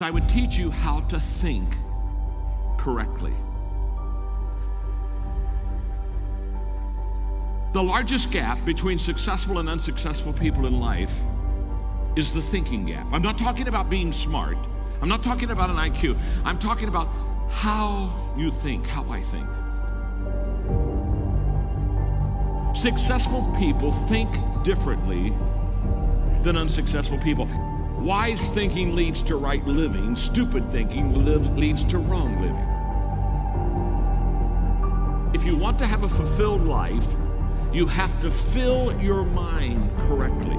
I would teach you how to think correctly. The largest gap between successful and unsuccessful people in life is the thinking gap. I'm not talking about being smart. I'm not talking about an IQ. I'm talking about how you think, how I think. Successful people think differently than unsuccessful people. Wise thinking leads to right living. Stupid thinking leads to wrong living. If you want to have a fulfilled life, you have to fill your mind correctly.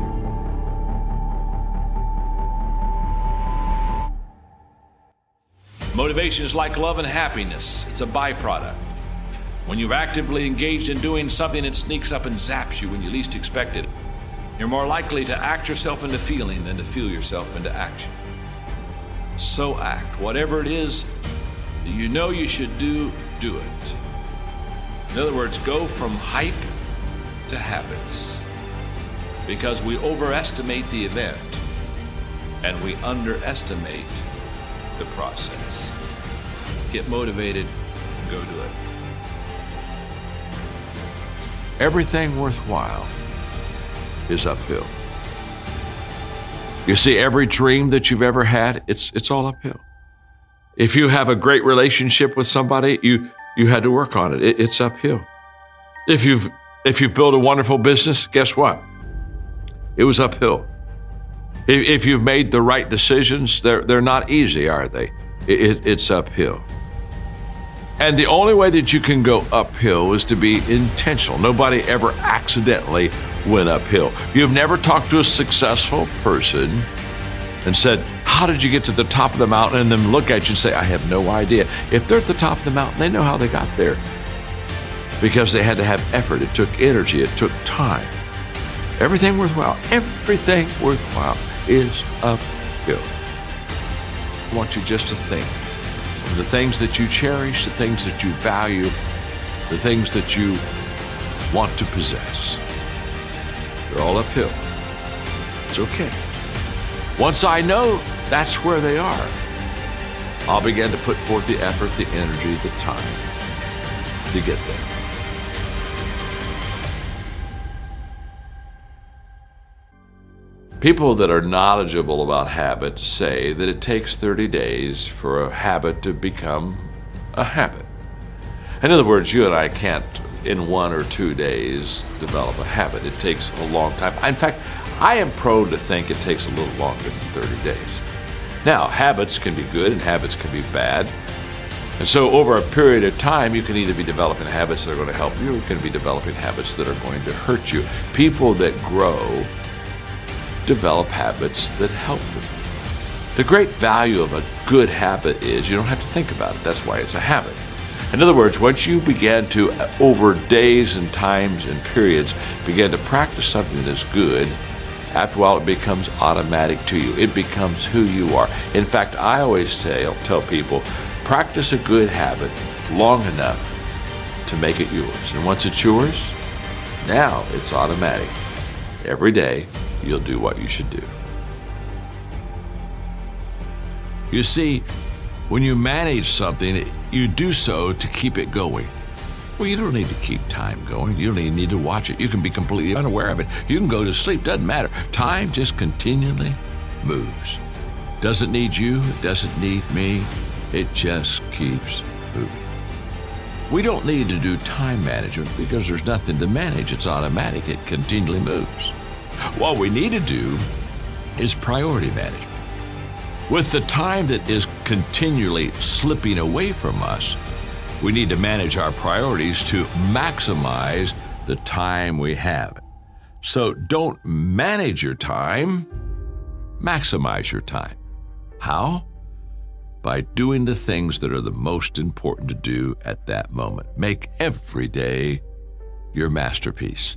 Motivation is like love and happiness. It's a byproduct. When you're actively engaged in doing something, it sneaks up and zaps you when you least expect it. You're more likely to act yourself into feeling than to feel yourself into action. So act. Whatever it is that you know you should do, do it. In other words, go from hype to habits. Because we overestimate the event and we underestimate the process. Get motivated and go do it. Everything worthwhile is uphill. You see, every dream that you've ever had, it's all uphill. If you have a great relationship with somebody, you had to work on it. It's uphill. If you've built a wonderful business, guess what? It was uphill. If you've made the right decisions, they're not easy, are they? It's uphill. And the only way that you can go uphill is to be intentional. Nobody ever accidentally went uphill. You've never talked to a successful person and said, how did you get to the top of the mountain? And then look at you and say, I have no idea. If they're at the top of the mountain, they know how they got there. Because they had to have effort. It took energy. It took time. Everything worthwhile is uphill. I want you just to think. The things that you cherish, the things that you value, the things that you want to possess. They're all uphill. It's okay. Once I know that's where they are, I'll begin to put forth the effort, the energy, the time to get there. People that are knowledgeable about habits say that it takes 30 days for a habit to become a habit. In other words, you and I can't, in 1 or 2 days, develop a habit. It takes a long time. In fact, I am prone to think it takes a little longer than 30 days. Now, habits can be good and habits can be bad. And so over a period of time, you can either be developing habits that are going to help you, or you can be developing habits that are going to hurt you. People that grow develop habits that help them. The great value of a good habit is you don't have to think about it. That's why it's a habit. In other words, once you begin to, over days and times and periods, begin to practice something that's good, after a while it becomes automatic to you. It becomes who you are. In fact, I always tell people, practice a good habit long enough to make it yours. And once it's yours, now it's automatic. Every day, you'll do what you should do. You see, when you manage something, you do so to keep it going. Well, you don't need to keep time going. You don't even need to watch it. You can be completely unaware of it. You can go to sleep, doesn't matter. Time just continually moves. Doesn't need you, it doesn't need me. It just keeps moving. We don't need to do time management because there's nothing to manage. It's automatic. It continually moves. What we need to do is priority management. With the time that is continually slipping away from us, we need to manage our priorities to maximize the time we have. So don't manage your time, maximize your time. How? By doing the things that are the most important to do at that moment. Make every day your masterpiece.